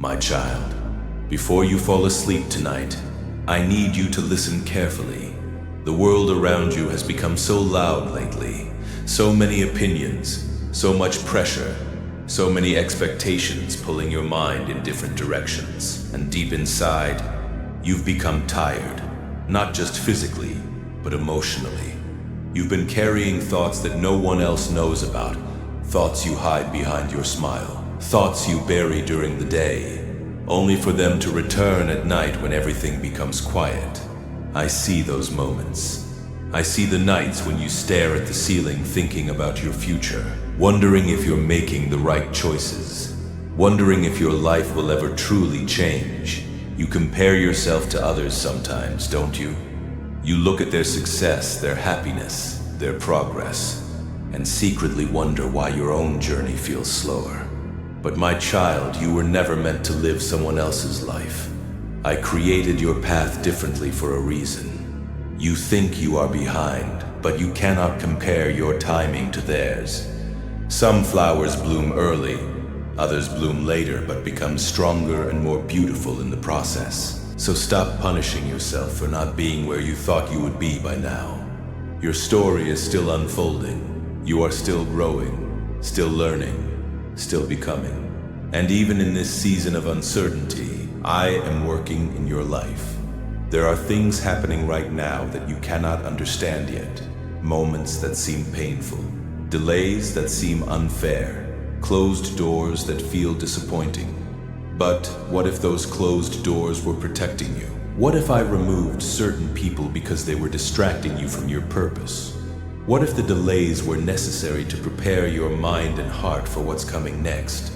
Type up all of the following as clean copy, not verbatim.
My child, before you fall asleep tonight, I need you to listen carefully. The world around you has become so loud lately. So many opinions, so much pressure, so many expectations pulling your mind in different directions. And deep inside, you've become tired, not just physically, but emotionally. You've been carrying thoughts that no one else knows about, thoughts you hide behind your smile, thoughts you bury during the day, only for them to return at night when everything becomes quiet. I see those moments. I see the nights when you stare at the ceiling thinking about your future, wondering if you're making the right choices, wondering if your life will ever truly change. You compare yourself to others sometimes, don't you? You look at their success, their happiness, their progress, and secretly wonder why your own journey feels slower. But my child, you were never meant to live someone else's life. I created your path differently for a reason. You think you are behind, but you cannot compare your timing to theirs. Some flowers bloom early, others bloom later, but become stronger and more beautiful in the process. So stop punishing yourself for not being where you thought you would be by now. Your story is still unfolding. You are still growing, still learning, still becoming. And even in this season of uncertainty, I am working in your life. There are things happening right now that you cannot understand yet. Moments that seem painful, delays that seem unfair, closed doors that feel disappointing. But what if those closed doors were protecting you? What if I removed certain people because they were distracting you from your purpose? What if the delays were necessary to prepare your mind and heart for what's coming next?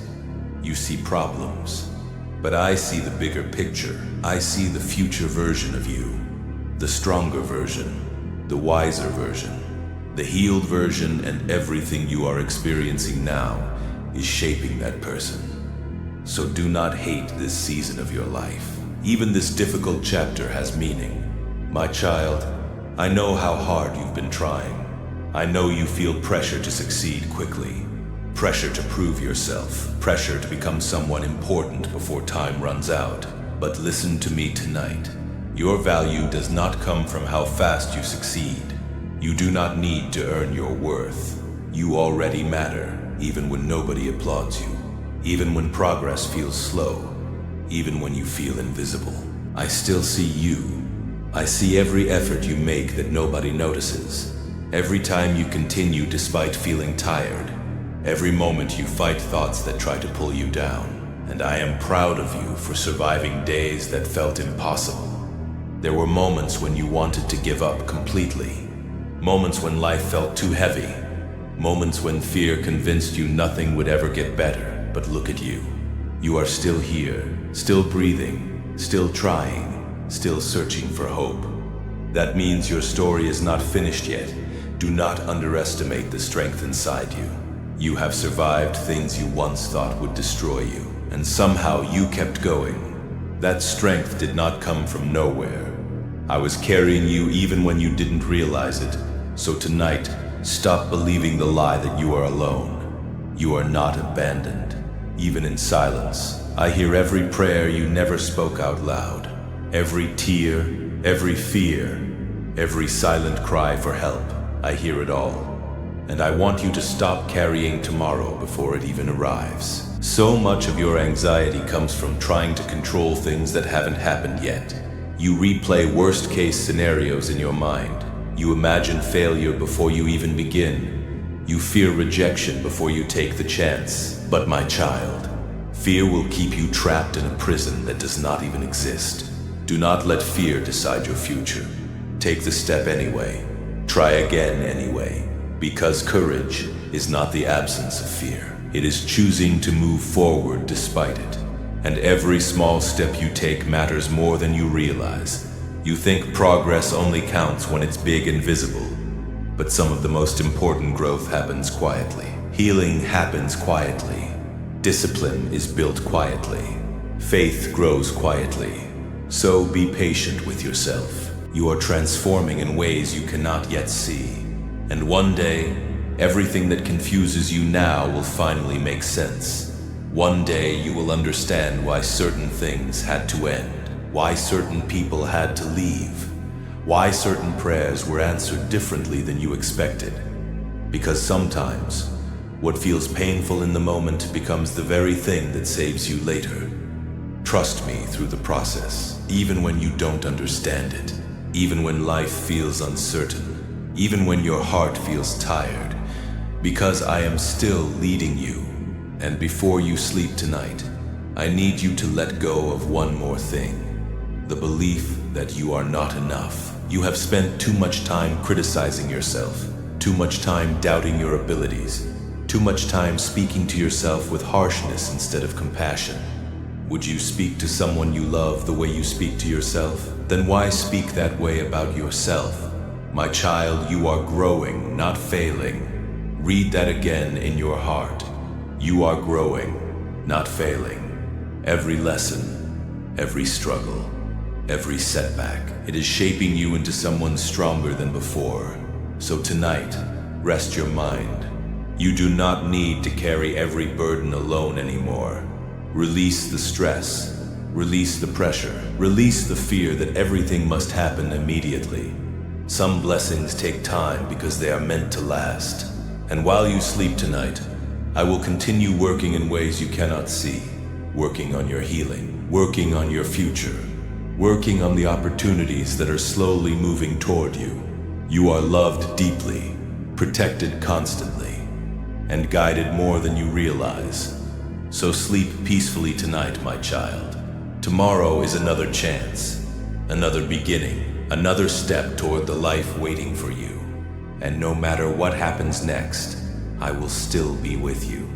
You see problems, but I see the bigger picture. I see the future version of you, the stronger version, the wiser version, the healed version, and everything you are experiencing now is shaping that person. So do not hate this season of your life. Even this difficult chapter has meaning. My child, I know how hard you've been trying. I know you feel pressure to succeed quickly, pressure to prove yourself, pressure to become someone important before time runs out. But listen to me tonight. Your value does not come from how fast you succeed. You do not need to earn your worth. You already matter, even when nobody applauds you, even when progress feels slow, even when you feel invisible. I still see you. I see every effort you make that nobody notices. Every time you continue despite feeling tired. Every moment you fight thoughts that try to pull you down. And I am proud of you for surviving days that felt impossible. There were moments when you wanted to give up completely. Moments when life felt too heavy. Moments when fear convinced you nothing would ever get better. But look at you. You are still here, still breathing, still trying, still searching for hope. That means your story is not finished yet. Do not underestimate the strength inside you. You have survived things you once thought would destroy you, and somehow you kept going. That strength did not come from nowhere. I was carrying you even when you didn't realize it. So tonight, stop believing the lie that you are alone. You are not abandoned. Even in silence, I hear every prayer you never spoke out loud. Every tear, every fear, every silent cry for help. I hear it all. And I want you to stop carrying tomorrow before it even arrives. So much of your anxiety comes from trying to control things that haven't happened yet. You replay worst-case scenarios in your mind. You imagine failure before you even begin. You fear rejection before you take the chance. But my child, fear will keep you trapped in a prison that does not even exist. Do not let fear decide your future. Take the step anyway. Try again anyway. Because courage is not the absence of fear. It is choosing to move forward despite it. And every small step you take matters more than you realize. You think progress only counts when it's big and visible. But some of the most important growth happens quietly. Healing happens quietly. Discipline is built quietly. Faith grows quietly. So be patient with yourself. You are transforming in ways you cannot yet see. And one day, everything that confuses you now will finally make sense. One day you will understand why certain things had to end, why certain people had to leave, why certain prayers were answered differently than you expected. Because sometimes, what feels painful in the moment becomes the very thing that saves you later. Trust me through the process, even when you don't understand it, even when life feels uncertain, even when your heart feels tired, because I am still leading you. And before you sleep tonight, I need you to let go of one more thing: the belief that you are not enough. You have spent too much time criticizing yourself, too much time doubting your abilities, too much time speaking to yourself with harshness instead of compassion. Would you speak to someone you love the way you speak to yourself? Then why speak that way about yourself? My child, you are growing, not failing. Read that again in your heart. You are growing, not failing. Every lesson, every struggle, every setback, it is shaping you into someone stronger than before. So tonight, rest your mind. You do not need to carry every burden alone anymore. Release the stress, release the pressure, release the fear that everything must happen immediately. Some blessings take time because they are meant to last. And while you sleep tonight, I will continue working in ways you cannot see, working on your healing, working on your future, working on the opportunities that are slowly moving toward you. You are loved deeply, protected constantly, and guided more than you realize. So sleep peacefully tonight, my child. Tomorrow is another chance, another beginning, another step toward the life waiting for you. And no matter what happens next, I will still be with you.